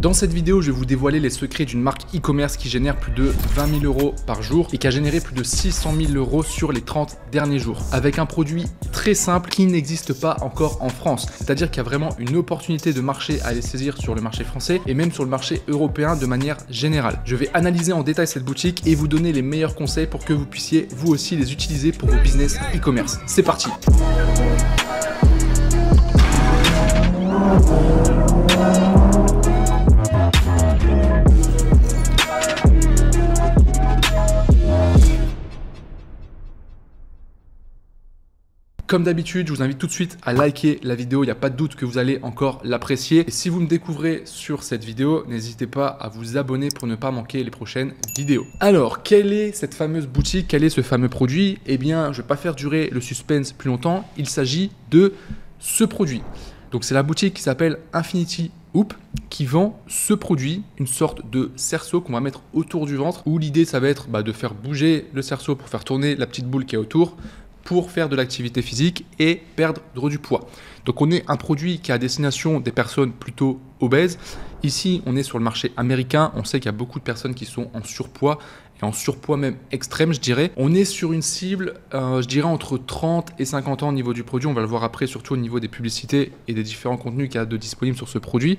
Dans cette vidéo, je vais vous dévoiler les secrets d'une marque e-commerce qui génère plus de 20 000 € par jour et qui a généré plus de 600 000 € sur les 30 derniers jours. Avec un produit très simple qui n'existe pas encore en France. C'est-à-dire qu'il y a vraiment une opportunité de marché à aller saisir sur le marché français et même sur le marché européen de manière générale. Je vais analyser en détail cette boutique et vous donner les meilleurs conseils pour que vous puissiez vous aussi les utiliser pour vos business e-commerce. C'est parti! Comme d'habitude, je vous invite tout de suite à liker la vidéo, il n'y a pas de doute que vous allez encore l'apprécier. Et si vous me découvrez sur cette vidéo, n'hésitez pas à vous abonner pour ne pas manquer les prochaines vidéos. Alors, quelle est cette fameuse boutique? Quel est ce fameux produit? Eh bien, je ne vais pas faire durer le suspense plus longtemps. Il s'agit de ce produit. Donc, c'est la boutique qui s'appelle Infinity Hoop qui vend ce produit, une sorte de cerceau qu'on va mettre autour du ventre où l'idée, ça va être de faire bouger le cerceau pour faire tourner la petite boule qui est autour, pour faire de l'activité physique et perdre du poids. Donc on est un produit qui est à destination des personnes plutôt obèses. Ici, on est sur le marché américain. On sait qu'il y a beaucoup de personnes qui sont en surpoids et en surpoids même extrême, je dirais. On est sur une cible, je dirais, entre 30 et 50 ans au niveau du produit. On va le voir après, surtout au niveau des publicités et des différents contenus qu'il y a de disponibles sur ce produit.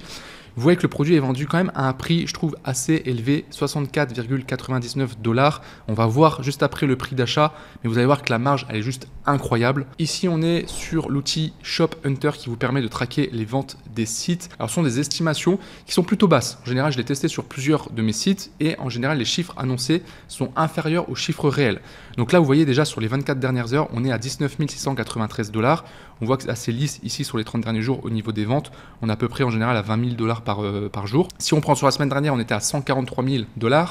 Vous voyez que le produit est vendu quand même à un prix, je trouve, assez élevé, 64,99 $. On va voir juste après le prix d'achat, mais vous allez voir que la marge, elle est juste incroyable. Ici, on est sur l'outil Shop Hunter qui vous permet de traquer les ventes des sites. Alors, ce sont des estimations qui sont plutôt basses. En général, je l'ai testé sur plusieurs de mes sites et en général, les chiffres annoncés sont inférieurs aux chiffres réels. Donc là, vous voyez déjà sur les 24 dernières heures, on est à 19 693 $. On voit que c'est assez lisse ici sur les 30 derniers jours au niveau des ventes. On est à peu près en général à 20 000 $ par jour. Si on prend sur la semaine dernière, on était à 143 000 $.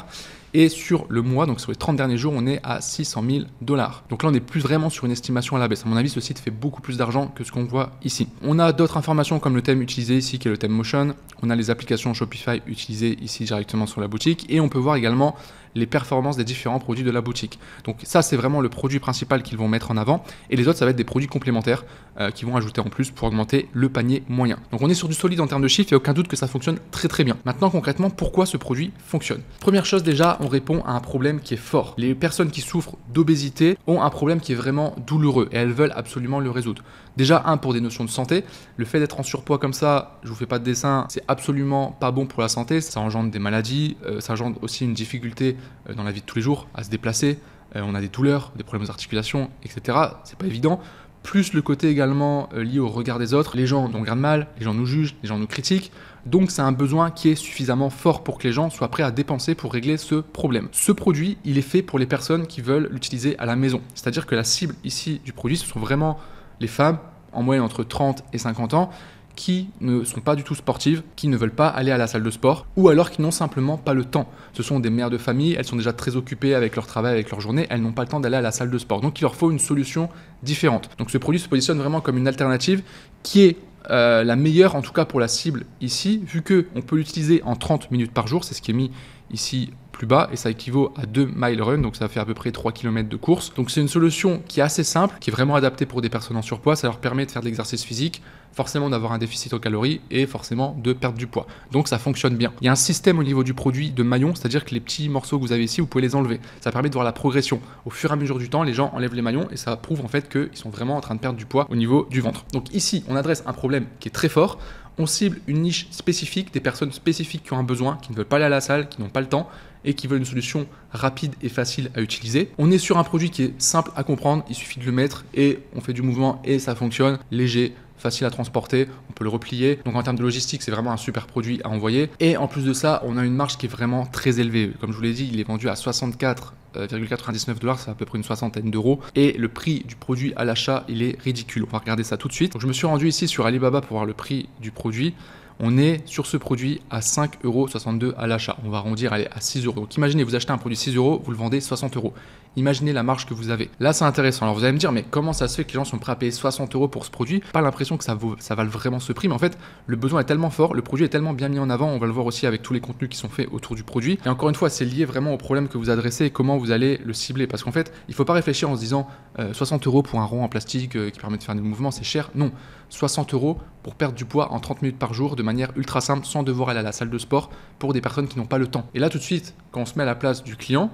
Et sur le mois, donc sur les 30 derniers jours, on est à 600 000 $. Donc là, on n'est plus vraiment sur une estimation à la baisse. À mon avis, ce site fait beaucoup plus d'argent que ce qu'on voit ici. On a d'autres informations comme le thème utilisé ici, qui est le thème Motion. On a les applications Shopify utilisées ici directement sur la boutique. Et on peut voir également les performances des différents produits de la boutique. Donc ça, c'est vraiment le produit principal qu'ils vont mettre en avant. Et les autres, ça va être des produits complémentaires qu'ils vont ajouter en plus pour augmenter le panier moyen. Donc on est sur du solide en termes de chiffres, il n'y a aucun doute que ça fonctionne très très bien. Maintenant, concrètement, pourquoi ce produit fonctionne? Première chose déjà, on répond à un problème qui est fort. Les personnes qui souffrent d'obésité ont un problème qui est vraiment douloureux et elles veulent absolument le résoudre. Déjà, pour des notions de santé, le fait d'être en surpoids comme ça, je vous fais pas de dessin, c'est absolument pas bon pour la santé. Ça engendre des maladies, ça engendre aussi une difficulté dans la vie de tous les jours à se déplacer. On a des douleurs, des problèmes aux articulations, etc. C'est pas évident. Plus le côté également lié au regard des autres. Les gens nous regardent mal, les gens nous jugent, les gens nous critiquent. Donc c'est un besoin qui est suffisamment fort pour que les gens soient prêts à dépenser pour régler ce problème. Ce produit, il est fait pour les personnes qui veulent l'utiliser à la maison. C'est-à-dire que la cible ici du produit, ce sont vraiment les femmes en moyenne entre 30 et 50 ans qui ne sont pas du tout sportives, qui ne veulent pas aller à la salle de sport ou alors qui n'ont simplement pas le temps. Ce sont des mères de famille, elles sont déjà très occupées avec leur travail, avec leur journée, elles n'ont pas le temps d'aller à la salle de sport. Donc il leur faut une solution différente. Donc ce produit se positionne vraiment comme une alternative qui est la meilleure en tout cas pour la cible ici, vu qu'on peut l'utiliser en 30 minutes par jour, c'est ce qui est mis ici plus bas et ça équivaut à 2 mile run, donc ça fait à peu près 3 km de course. Donc c'est une solution qui est assez simple, qui est vraiment adaptée pour des personnes en surpoids, ça leur permet de faire de l'exercice physique, forcément d'avoir un déficit en calories et forcément de perdre du poids. Donc ça fonctionne bien. Il y a un système au niveau du produit de maillons, c'est-à-dire que les petits morceaux que vous avez ici, vous pouvez les enlever. Ça permet de voir la progression. Au fur et à mesure du temps, les gens enlèvent les maillons et ça prouve en fait qu'ils sont vraiment en train de perdre du poids au niveau du ventre. Donc ici, on adresse un problème qui est très fort. On cible une niche spécifique, des personnes spécifiques qui ont un besoin, qui ne veulent pas aller à la salle, qui n'ont pas le temps et qui veulent une solution rapide et facile à utiliser. On est sur un produit qui est simple à comprendre, il suffit de le mettre et on fait du mouvement et ça fonctionne, léger, facile à transporter, on peut le replier. Donc en termes de logistique, c'est vraiment un super produit à envoyer. Et en plus de ça, on a une marge qui est vraiment très élevée. Comme je vous l'ai dit, il est vendu à 64,99 $, c'est à peu près une soixantaine d'euros. Et le prix du produit à l'achat, il est ridicule. On va regarder ça tout de suite. Donc je me suis rendu ici sur Alibaba pour voir le prix du produit. On est sur ce produit à 5,62 € à l'achat. On va arrondir à 6 €. Donc imaginez, vous achetez un produit 6 €, vous le vendez 60 €. Imaginez la marge que vous avez. Là, c'est intéressant. Alors vous allez me dire, mais comment ça se fait que les gens sont prêts à payer 60 € pour ce produit? Pas l'impression que ça vale vraiment ce prix, mais en fait, le besoin est tellement fort, le produit est tellement bien mis en avant. On va le voir aussi avec tous les contenus qui sont faits autour du produit. Et encore une fois, c'est lié vraiment au problème que vous adressez et comment vous allez le cibler. Parce qu'en fait, il ne faut pas réfléchir en se disant 60 € pour un rond en plastique qui permet de faire des mouvements, c'est cher. Non, 60 € pour perdre du poids en 30 minutes par jour de manière ultra simple sans devoir aller à la salle de sport pour des personnes qui n'ont pas le temps. Et là tout de suite, quand on se met à la place du client,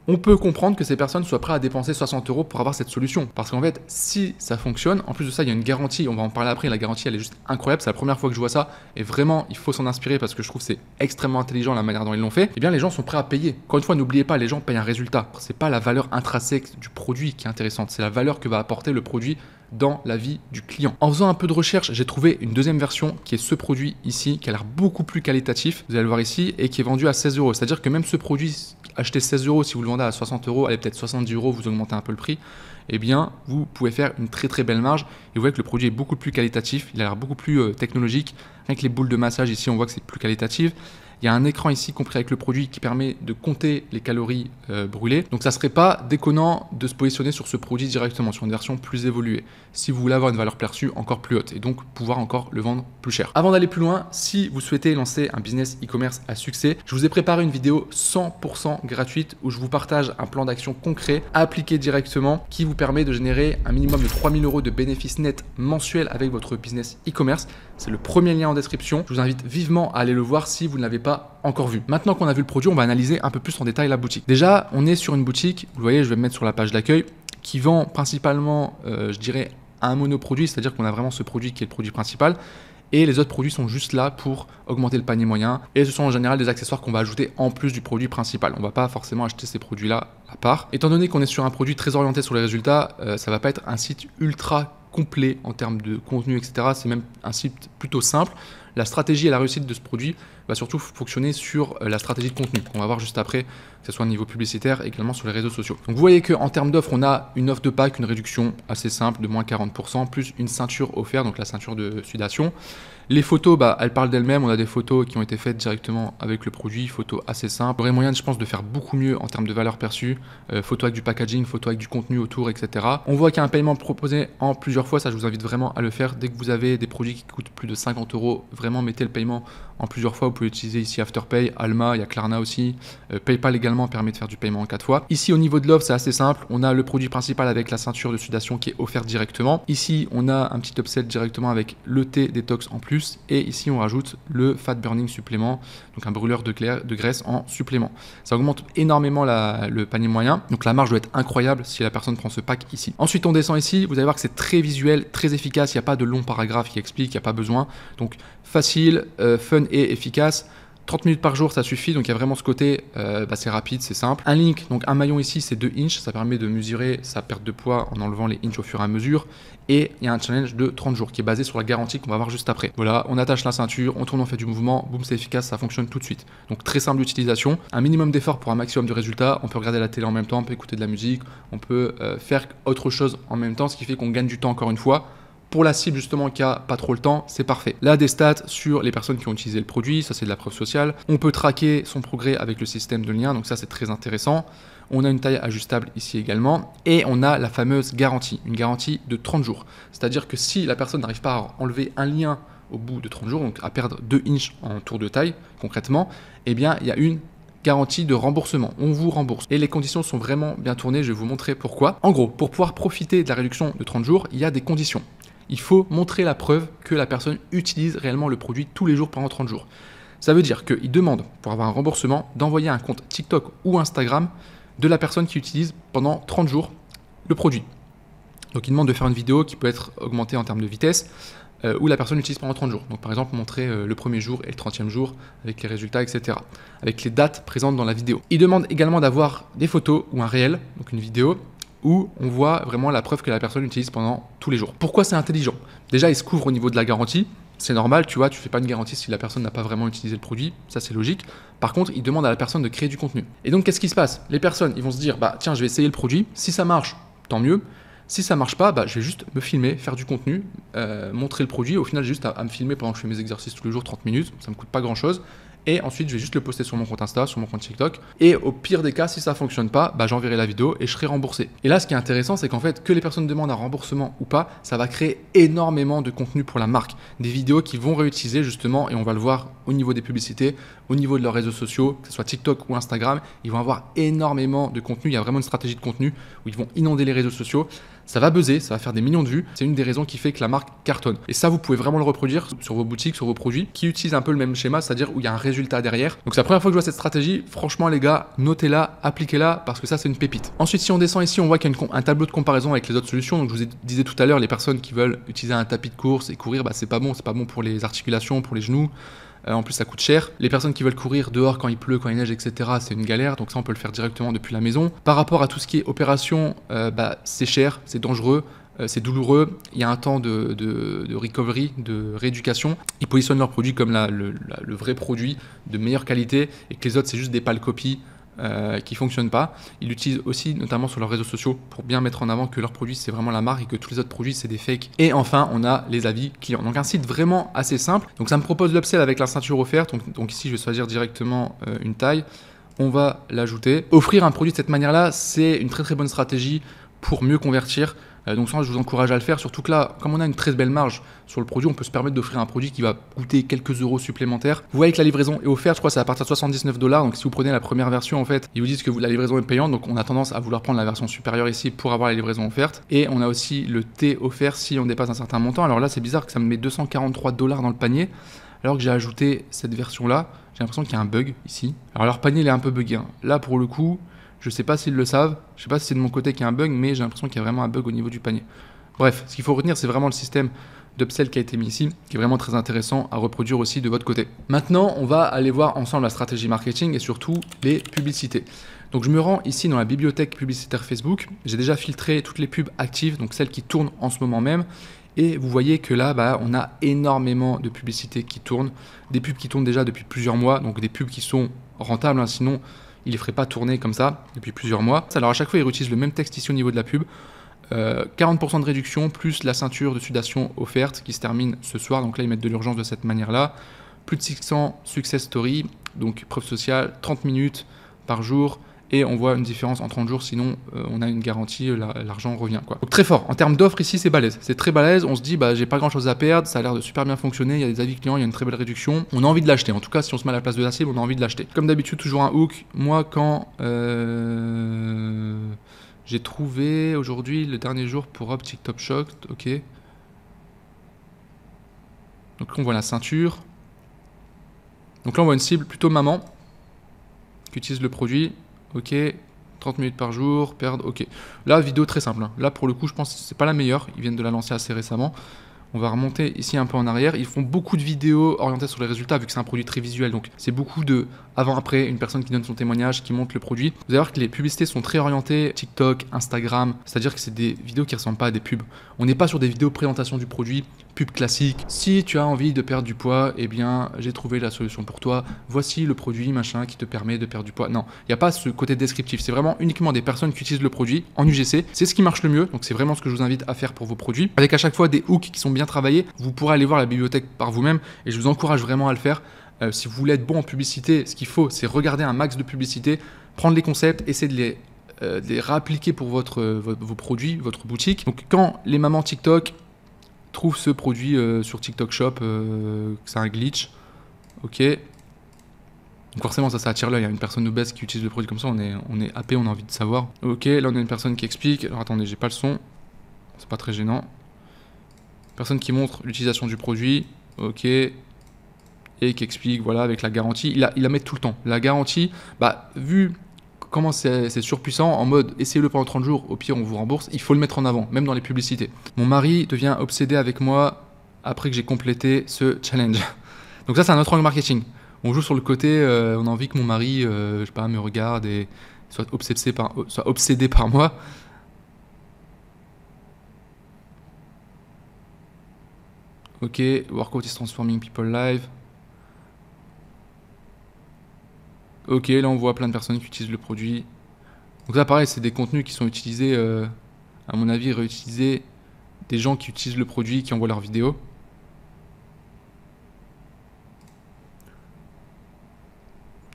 on peut comprendre que ces personnes soient prêtes à dépenser 60 € pour avoir cette solution. Parce qu'en fait, si ça fonctionne, en plus de ça, il y a une garantie, on va en parler après, la garantie elle est juste incroyable, c'est la première fois que je vois ça, et vraiment, il faut s'en inspirer parce que je trouve que c'est extrêmement intelligent la manière dont ils l'ont fait. Eh bien, les gens sont prêts à payer. Encore une fois, n'oubliez pas, les gens payent un résultat. C'est pas la valeur intrinsèque du produit qui est intéressante, c'est la valeur que va apporter le produit dans la vie du client. En faisant un peu de recherche, j'ai trouvé une deuxième version qui est ce produit ici, qui a l'air beaucoup plus qualitatif, vous allez le voir ici, et qui est vendu à 16 €. C'est-à-dire que même ce produit, acheté 16 €, si vous le vendez à 60 €, allez peut-être 70 €, vous augmentez un peu le prix, eh bien vous pouvez faire une très très belle marge. Et vous voyez que le produit est beaucoup plus qualitatif, il a l'air beaucoup plus technologique. Rien que les boules de massage ici, on voit que c'est plus qualitatif. Il y a un écran ici compris avec le produit qui permet de compter les calories brûlées. Donc ça ne serait pas déconnant de se positionner sur ce produit directement, sur une version plus évoluée, si vous voulez avoir une valeur perçue encore plus haute et donc pouvoir encore le vendre plus cher. Avant d'aller plus loin, si vous souhaitez lancer un business e-commerce à succès, je vous ai préparé une vidéo 100% gratuite où je vous partage un plan d'action concret à appliquer directement qui vous permet de générer un minimum de 3 000 € de bénéfices nets mensuels avec votre business e-commerce. C'est le premier lien en description. Je vous invite vivement à aller le voir si vous ne l'avez pas encore vu. Maintenant qu'on a vu le produit, on va analyser un peu plus en détail la boutique. Déjà, on est sur une boutique, vous voyez, je vais me mettre sur la page d'accueil, qui vend principalement, je dirais, un monoproduit, c'est-à-dire qu'on a vraiment ce produit qui est le produit principal. Et les autres produits sont juste là pour augmenter le panier moyen. Et ce sont en général des accessoires qu'on va ajouter en plus du produit principal. On ne va pas forcément acheter ces produits-là à part. Étant donné qu'on est sur un produit très orienté sur les résultats, ça ne va pas être un site ultra complet en termes de contenu, etc. C'est même un site plutôt simple. La stratégie et la réussite de ce produit va surtout fonctionner sur la stratégie de contenu qu'on va voir juste après, que ce soit au niveau publicitaire, également sur les réseaux sociaux. Donc vous voyez qu'en termes d'offres, on a une offre de pack, une réduction assez simple de moins 40%, plus une ceinture offerte, donc la ceinture de sudation. Les photos, elles parlent d'elles-mêmes. On a des photos qui ont été faites directement avec le produit, photos assez simples. Il y aurait moyen, je pense, de faire beaucoup mieux en termes de valeur perçue. Photos avec du packaging, photos avec du contenu autour, etc. On voit qu'il y a un paiement proposé en plusieurs fois. Ça, je vous invite vraiment à le faire. Dès que vous avez des produits qui coûtent plus de 50 €, vraiment mettez le paiement en plusieurs fois. Vous pouvez utiliser ici Afterpay, Alma, il y a Klarna aussi. PayPal également permet de faire du paiement en 4 fois. Ici, au niveau de l'offre, c'est assez simple. On a le produit principal avec la ceinture de sudation qui est offerte directement. Ici, on a un petit upsell directement avec le thé détox en plus. Et ici, on rajoute le fat burning supplément, donc un brûleur de graisse en supplément. Ça augmente énormément le panier moyen. Donc la marge doit être incroyable si la personne prend ce pack ici. Ensuite, on descend ici. Vous allez voir que c'est très visuel, très efficace. Il n'y a pas de long paragraphe qui explique, il n'y a pas besoin. Donc facile, fun et efficace. 30 minutes par jour, ça suffit. Donc il y a vraiment ce côté, c'est rapide, c'est simple. Un link, donc un maillon ici, c'est 2 inches. Ça permet de mesurer sa perte de poids en enlevant les inches au fur et à mesure. Et il y a un challenge de 30 jours qui est basé sur la garantie qu'on va voir juste après. Voilà, on attache la ceinture, on tourne, on fait du mouvement, boum, c'est efficace, ça fonctionne tout de suite. Donc très simple d'utilisation. Un minimum d'effort pour un maximum de résultats. On peut regarder la télé en même temps, on peut écouter de la musique, on peut faire autre chose en même temps, ce qui fait qu'on gagne du temps encore une fois. Pour la cible justement qui a pas trop le temps, c'est parfait. Là, des stats sur les personnes qui ont utilisé le produit, ça c'est de la preuve sociale. On peut traquer son progrès avec le système de lien, donc ça c'est très intéressant. On a une taille ajustable ici également et on a la fameuse garantie, une garantie de 30 jours. C'est-à-dire que si la personne n'arrive pas à enlever un lien au bout de 30 jours, donc à perdre 2 inches en tour de taille concrètement, eh bien il y a une garantie de remboursement, on vous rembourse. Et les conditions sont vraiment bien tournées, je vais vous montrer pourquoi. En gros, pour pouvoir profiter de la réduction de 30 jours, il y a des conditions. Il faut montrer la preuve que la personne utilise réellement le produit tous les jours pendant 30 jours. Ça veut dire qu'il demande, pour avoir un remboursement, d'envoyer un compte TikTok ou Instagram de la personne qui utilise pendant 30 jours le produit. Donc il demande de faire une vidéo qui peut être augmentée en termes de vitesse, où la personne utilise pendant 30 jours. Donc par exemple, montrer le premier jour et le 30e jour avec les résultats, etc. Avec les dates présentes dans la vidéo. Il demande également d'avoir des photos ou un réel, donc une vidéo, où on voit vraiment la preuve que la personne utilise pendant tous les jours. Pourquoi c'est intelligent? Déjà, il se couvre au niveau de la garantie. C'est normal, tu vois, tu fais pas une garantie si la personne n'a pas vraiment utilisé le produit, ça c'est logique. Par contre, il demande à la personne de créer du contenu. Et donc, qu'est-ce qui se passe? Les personnes, ils vont se dire, tiens, je vais essayer le produit. Si ça marche, tant mieux. Si ça marche pas, je vais juste me filmer, faire du contenu, montrer le produit. Au final, j'ai juste à me filmer pendant que je fais mes exercices tous les jours, 30 minutes. Ça me coûte pas grand chose. Et ensuite, je vais juste le poster sur mon compte Insta, sur mon compte TikTok. Et au pire des cas, si ça ne fonctionne pas, j'enverrai la vidéo et je serai remboursé. Et là, ce qui est intéressant, c'est qu'en fait, que les personnes demandent un remboursement ou pas, ça va créer énormément de contenu pour la marque. Des vidéos qui vont réutiliser justement, et on va le voir au niveau des publicités, au niveau de leurs réseaux sociaux, que ce soit TikTok ou Instagram, ils vont avoir énormément de contenu. Il y a vraiment une stratégie de contenu où ils vont inonder les réseaux sociaux. ça va buzzer, ça va faire des millions de vues. C'est une des raisons qui fait que la marque cartonne. Et ça, vous pouvez vraiment le reproduire sur vos boutiques, sur vos produits qui utilisent un peu le même schéma, c'est-à-dire où il y a un résultat derrière. Donc c'est la première fois que je vois cette stratégie. Franchement, les gars, notez-la, appliquez-la parce que ça, c'est une pépite. Ensuite, si on descend ici, on voit qu'il y a un tableau de comparaison avec les autres solutions. Donc je vous disais tout à l'heure, les personnes qui veulent utiliser un tapis de course et courir, bah, c'est pas bon pour les articulations, pour les genoux. En plus, ça coûte cher. Les personnes qui veulent courir dehors quand il pleut, quand il neige, etc., c'est une galère. Donc ça, on peut le faire directement depuis la maison. Par rapport à tout ce qui est opération, c'est cher, c'est dangereux. C'est douloureux, il y a un temps de recovery, de rééducation. Ils positionnent leur produit comme le vrai produit de meilleure qualité et que les autres, c'est juste des pâles copies qui ne fonctionnent pas. Ils l'utilisent aussi notamment sur leurs réseaux sociaux pour bien mettre en avant que leur produit, c'est vraiment la marque et que tous les autres produits, c'est des fakes. Et enfin, on a les avis clients. Donc un site vraiment assez simple. Donc ça me propose l'upsell avec la ceinture offerte. Donc ici, je vais choisir directement une taille. On va l'ajouter. Offrir un produit de cette manière-là, c'est une très très bonne stratégie pour mieux convertir. Donc ça, je vous encourage à le faire, surtout que là, comme on a une très belle marge sur le produit, on peut se permettre d'offrir un produit qui va coûter quelques euros supplémentaires. Vous voyez que la livraison est offerte, je crois que c'est à partir de 79 $. Donc si vous prenez la première version, en fait, ils vous disent que la livraison est payante, donc on a tendance à vouloir prendre la version supérieure ici pour avoir la livraison offerte. Et on a aussi le thé offert si on dépasse un certain montant. Alors là, c'est bizarre que ça me met 243 $ dans le panier, alors que j'ai ajouté cette version-là. J'ai l'impression qu'il y a un bug ici. Alors leur panier, il est un peu bugué, hein. Là, pour le coup, je ne sais pas s'ils le savent, je ne sais pas si c'est de mon côté qu'il y a un bug, mais j'ai l'impression qu'il y a vraiment un bug au niveau du panier. Bref, ce qu'il faut retenir, c'est vraiment le système d'upsell qui a été mis ici, qui est vraiment très intéressant à reproduire aussi de votre côté. Maintenant, on va aller voir ensemble la stratégie marketing et surtout les publicités. Donc je me rends ici dans la bibliothèque publicitaire Facebook. J'ai déjà filtré toutes les pubs actives, donc celles qui tournent en ce moment même. Et vous voyez que là, on a énormément de publicités qui tournent, des pubs qui tournent déjà depuis plusieurs mois, donc des pubs qui sont rentables, hein, sinon il ne les ferait pas tourner comme ça depuis plusieurs mois. Alors à chaque fois, ils réutilisent le même texte ici au niveau de la pub. 40% de réduction plus la ceinture de sudation offerte qui se termine ce soir. Donc là, ils mettent de l'urgence de cette manière-là. Plus de 600 success stories, donc preuve sociale, 30 minutes par jour. Et on voit une différence en 30 jours, sinon on a une garantie, l'argent revient, quoi. Donc très fort, en termes d'offres ici c'est balèze, c'est très balèze, on se dit j'ai pas grand chose à perdre, ça a l'air de super bien fonctionner, il y a des avis clients, il y a une très belle réduction, on a envie de l'acheter, en tout cas si on se met à la place de la cible, on a envie de l'acheter. Comme d'habitude, toujours un hook, moi quand j'ai trouvé aujourd'hui le dernier jour pour Hop TikTok Shop, ok. Donc là on voit la ceinture, donc là on voit une cible plutôt maman qui utilise le produit. Ok, 30 minutes par jour, perdre, ok. Là, vidéo très simple, hein. Là, pour le coup, je pense que c'est pas la meilleure. Ils viennent de la lancer assez récemment. On va remonter ici un peu en arrière. Ils font beaucoup de vidéos orientées sur les résultats vu que c'est un produit très visuel. Donc, c'est beaucoup de avant-après, une personne qui donne son témoignage, qui montre le produit. Vous allez voir que les publicités sont très orientées TikTok, Instagram. C'est-à-dire que c'est des vidéos qui ne ressemblent pas à des pubs. On n'est pas sur des vidéos présentation du produit, pub classique. Si tu as envie de perdre du poids, eh bien, j'ai trouvé la solution pour toi. Voici le produit, machin, qui te permet de perdre du poids. Non, il n'y a pas ce côté descriptif. C'est vraiment uniquement des personnes qui utilisent le produit en UGC. C'est ce qui marche le mieux. Donc, c'est vraiment ce que je vous invite à faire pour vos produits. Avec à chaque fois des hooks qui sont bien travaillés. Vous pourrez aller voir la bibliothèque par vous-même et je vous encourage vraiment à le faire. Si vous voulez être bon en publicité, ce qu'il faut, c'est regarder un max de publicité, prendre les concepts, essayer de les réappliquer pour vos produits, votre boutique. Donc, quand les mamans TikTok trouvent ce produit sur TikTok Shop, que c'est un glitch, ok. Donc forcément, ça attire l'œil. Il y a une personne obèse qui utilise le produit comme ça, on est happé, on a envie de savoir. Ok, là on a une personne qui explique. Alors attendez, j'ai pas le son, c'est pas très gênant. Personne qui montre l'utilisation du produit, ok, et qui explique, voilà, avec la garantie. Il la met tout le temps. La garantie, vu comment c'est surpuissant, en mode essayez-le pendant 30 jours, au pire on vous rembourse, il faut le mettre en avant, même dans les publicités. Mon mari devient obsédé avec moi après que j'ai complété ce challenge. Donc ça, c'est un autre angle marketing. On joue sur le côté, on a envie que mon mari, je sais pas, me regarde et soit obsédé par moi. Ok, workout is transforming people live. Ok, là on voit plein de personnes qui utilisent le produit. Donc là pareil, c'est des contenus qui sont utilisés, à mon avis, réutilisés des gens qui utilisent le produit, qui envoient leurs vidéos.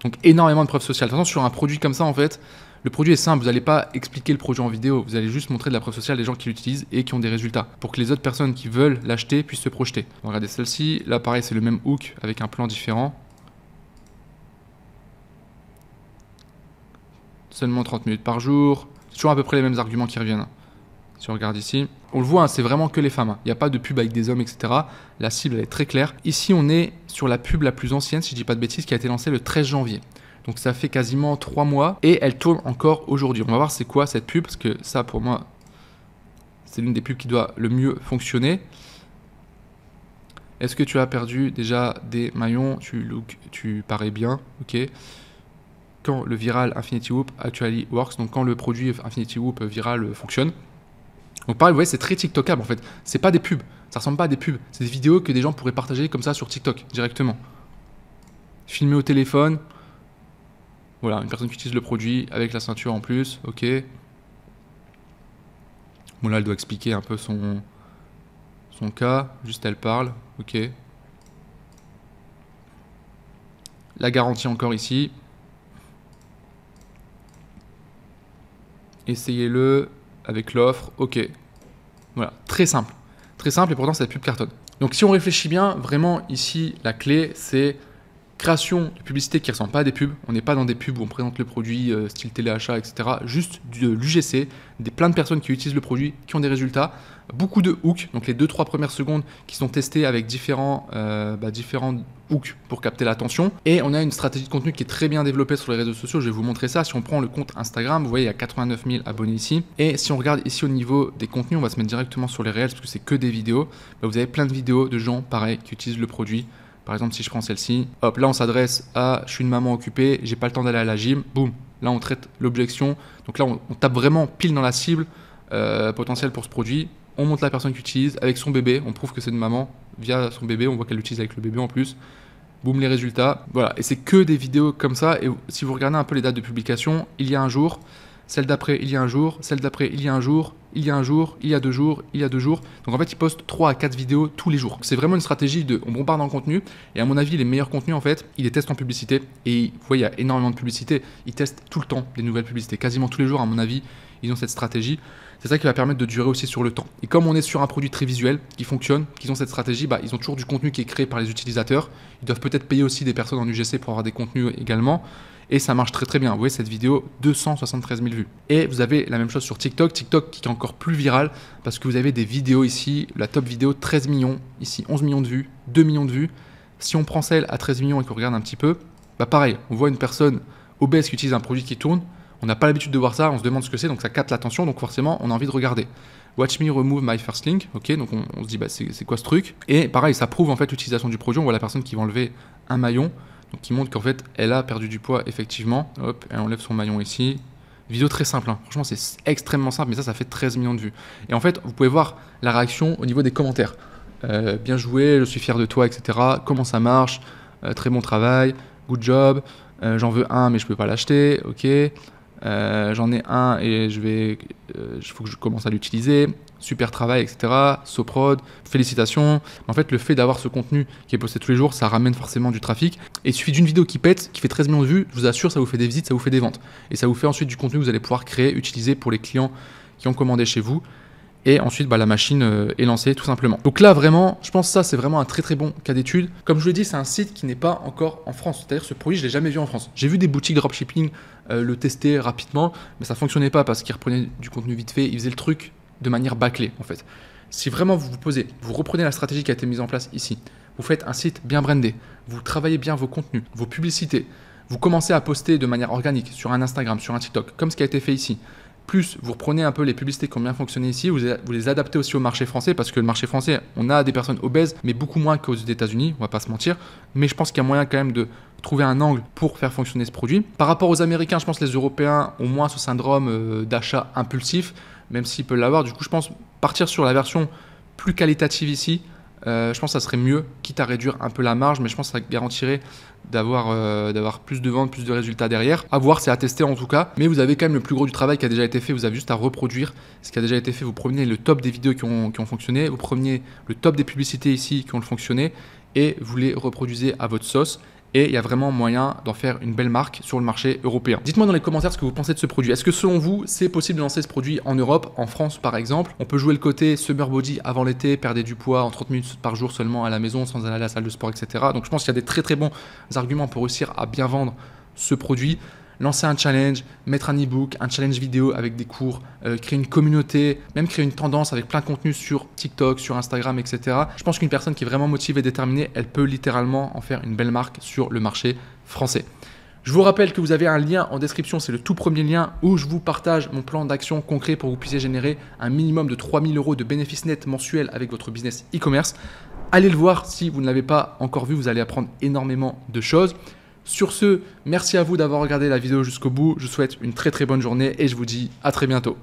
Donc énormément de preuves sociales. De toute façon, sur un produit comme ça, en fait, le produit est simple. Vous n'allez pas expliquer le produit en vidéo. Vous allez juste montrer de la preuve sociale des gens qui l'utilisent et qui ont des résultats. Pour que les autres personnes qui veulent l'acheter puissent se projeter. On va regarder celle-ci. Là, pareil, c'est le même hook avec un plan différent. Seulement 30 minutes par jour. C'est toujours à peu près les mêmes arguments qui reviennent. Si on regarde ici, on le voit, hein, c'est vraiment que les femmes. Il n'y a pas de pub avec des hommes, etc. La cible, elle est très claire. Ici, on est sur la pub la plus ancienne, si je ne dis pas de bêtises, qui a été lancée le 13 janvier. Donc ça fait quasiment 3 mois et elle tourne encore aujourd'hui. On va voir c'est quoi cette pub, parce que ça, pour moi, c'est l'une des pubs qui doit le mieux fonctionner. Est-ce que tu as perdu déjà des maillons? Tu parais bien, ok. Quand le viral Infinity Whoop actually works, donc quand le produit Infinity Whoop viral fonctionne. Donc pareil, vous voyez, c'est très TikTokable en fait. C'est pas des pubs, ça ressemble pas à des pubs. C'est des vidéos que des gens pourraient partager comme ça sur TikTok directement. Filmé au téléphone. Voilà, une personne qui utilise le produit avec la ceinture en plus, ok. Bon là, elle doit expliquer un peu son cas, juste elle parle, ok. La garantie encore ici. Essayez-le avec l'offre, ok. Voilà, très simple et pourtant cette pub cartonne. Donc si on réfléchit bien, vraiment ici la clé c'est création de publicité qui ne ressemble pas à des pubs. On n'est pas dans des pubs où on présente le produit style téléachat, etc. Juste de l'UGC, plein de personnes qui utilisent le produit, qui ont des résultats. Beaucoup de hooks, donc les 2-3 premières secondes qui sont testées avec différents hooks pour capter l'attention. Et on a une stratégie de contenu qui est très bien développée sur les réseaux sociaux. Je vais vous montrer ça. Si on prend le compte Instagram, vous voyez, il y a 89 000 abonnés ici. Et si on regarde ici au niveau des contenus, on va se mettre directement sur les réels parce que c'est que des vidéos. Vous avez plein de vidéos de gens, pareil, qui utilisent le produit. Par exemple, si je prends celle-ci, hop, là on s'adresse à je suis une maman occupée, j'ai pas le temps d'aller à la gym, boum, là on traite l'objection. Donc là on tape vraiment pile dans la cible potentielle pour ce produit. On montre la personne qui utilise avec son bébé, on prouve que c'est une maman via son bébé, on voit qu'elle l'utilise avec le bébé en plus. Boum, les résultats. Voilà, et c'est que des vidéos comme ça. Et si vous regardez un peu les dates de publication, il y a un jour, celle d'après, il y a un jour, celle d'après, il y a un jour, il y a un jour, il y a 2 jours, il y a 2 jours. Donc en fait, ils postent 3 à 4 vidéos tous les jours. C'est vraiment une stratégie de on bombarde en contenu. Et à mon avis, les meilleurs contenus, en fait, ils les testent en publicité. Et vous voyez, il y a énormément de publicité. Ils testent tout le temps des nouvelles publicités. Quasiment tous les jours, à mon avis, ils ont cette stratégie. C'est ça qui va permettre de durer aussi sur le temps. Et comme on est sur un produit très visuel, qui fonctionne, qu'ils ont cette stratégie, bah, ils ont toujours du contenu qui est créé par les utilisateurs. Ils doivent peut-être payer aussi des personnes en UGC pour avoir des contenus également. Et ça marche très très bien. Vous voyez cette vidéo, 273 000 vues. Et vous avez la même chose sur TikTok. TikTok qui est encore plus viral parce que vous avez des vidéos ici. La top vidéo, 13 millions. Ici, 11 millions de vues, 2 millions de vues. Si on prend celle à 13 millions et qu'on regarde un petit peu, bah pareil, on voit une personne obèse qui utilise un produit qui tourne. On n'a pas l'habitude de voir ça, on se demande ce que c'est, donc ça capte l'attention, donc forcément on a envie de regarder. Watch me remove my first link, ok, donc on se dit bah c'est quoi ce truc? Et pareil, ça prouve en fait l'utilisation du produit. On voit la personne qui va enlever un maillon, donc qui montre qu'en fait elle a perdu du poids effectivement. Hop, elle enlève son maillon ici. Vidéo très simple, hein. Franchement c'est extrêmement simple, mais ça fait 13 millions de vues. Et en fait vous pouvez voir la réaction au niveau des commentaires. Bien joué, je suis fier de toi, etc. Comment ça marche? Très bon travail, good job, j'en veux un mais je peux pas l'acheter, ok. J'en ai un et il faut que je commence à l'utiliser. Super travail, etc. Soprod, félicitations. En fait, le fait d'avoir ce contenu qui est posté tous les jours, ça ramène forcément du trafic. Et il suffit d'une vidéo qui pète, qui fait 13 millions de vues, je vous assure, ça vous fait des visites, ça vous fait des ventes. Et ça vous fait ensuite du contenu que vous allez pouvoir créer, utiliser pour les clients qui ont commandé chez vous. Et ensuite, bah, la machine est lancée tout simplement. Donc là, vraiment, je pense que ça, c'est vraiment un très très bon cas d'étude. Comme je vous l'ai dit, c'est un site qui n'est pas encore en France. C'est-à-dire ce produit, je ne l'ai jamais vu en France. J'ai vu des boutiques dropshipping le tester rapidement, mais ça ne fonctionnait pas parce qu'ils reprenaient du contenu vite fait. Ils faisaient le truc de manière bâclée, en fait. Si vraiment vous vous posez, vous reprenez la stratégie qui a été mise en place ici, vous faites un site bien brandé, vous travaillez bien vos contenus, vos publicités, vous commencez à poster de manière organique sur un Instagram, sur un TikTok, comme ce qui a été fait ici. Plus vous reprenez un peu les publicités qui ont bien fonctionné ici, vous les adaptez aussi au marché français, parce que le marché français, on a des personnes obèses, mais beaucoup moins qu'aux États-Unis, on va pas se mentir. Mais je pense qu'il y a moyen quand même de trouver un angle pour faire fonctionner ce produit. Par rapport aux Américains, je pense que les Européens ont moins ce syndrome d'achat impulsif, même s'ils peuvent l'avoir. Du coup, je pense partir sur la version plus qualitative ici. Je pense que ça serait mieux, quitte à réduire un peu la marge, mais je pense que ça garantirait d'avoir plus de ventes, plus de résultats derrière. À voir, c'est à tester en tout cas. Mais vous avez quand même le plus gros du travail qui a déjà été fait. Vous avez juste à reproduire ce qui a déjà été fait. Vous prenez le top des vidéos qui ont fonctionné, vous prenez le top des publicités ici qui ont fonctionné et vous les reproduisez à votre sauce. Et il y a vraiment moyen d'en faire une belle marque sur le marché européen. Dites-moi dans les commentaires ce que vous pensez de ce produit. Est-ce que selon vous, c'est possible de lancer ce produit en Europe, en France par exemple? On peut jouer le côté summer body avant l'été, perdre du poids en 30 minutes par jour seulement à la maison sans aller à la salle de sport, etc. Donc je pense qu'il y a des très très bons arguments pour réussir à bien vendre ce produit. lancer un challenge, mettre un e-book, un challenge vidéo avec des cours, créer une communauté, même créer une tendance avec plein de contenu sur TikTok, sur Instagram, etc. Je pense qu'une personne qui est vraiment motivée et déterminée, elle peut littéralement en faire une belle marque sur le marché français. Je vous rappelle que vous avez un lien en description, c'est le tout premier lien où je vous partage mon plan d'action concret pour que vous puissiez générer un minimum de 3 000 € de bénéfices nets mensuels avec votre business e-commerce. Allez le voir si vous ne l'avez pas encore vu, vous allez apprendre énormément de choses. Sur ce, merci à vous d'avoir regardé la vidéo jusqu'au bout. Je vous souhaite une très bonne journée et je vous dis à très bientôt.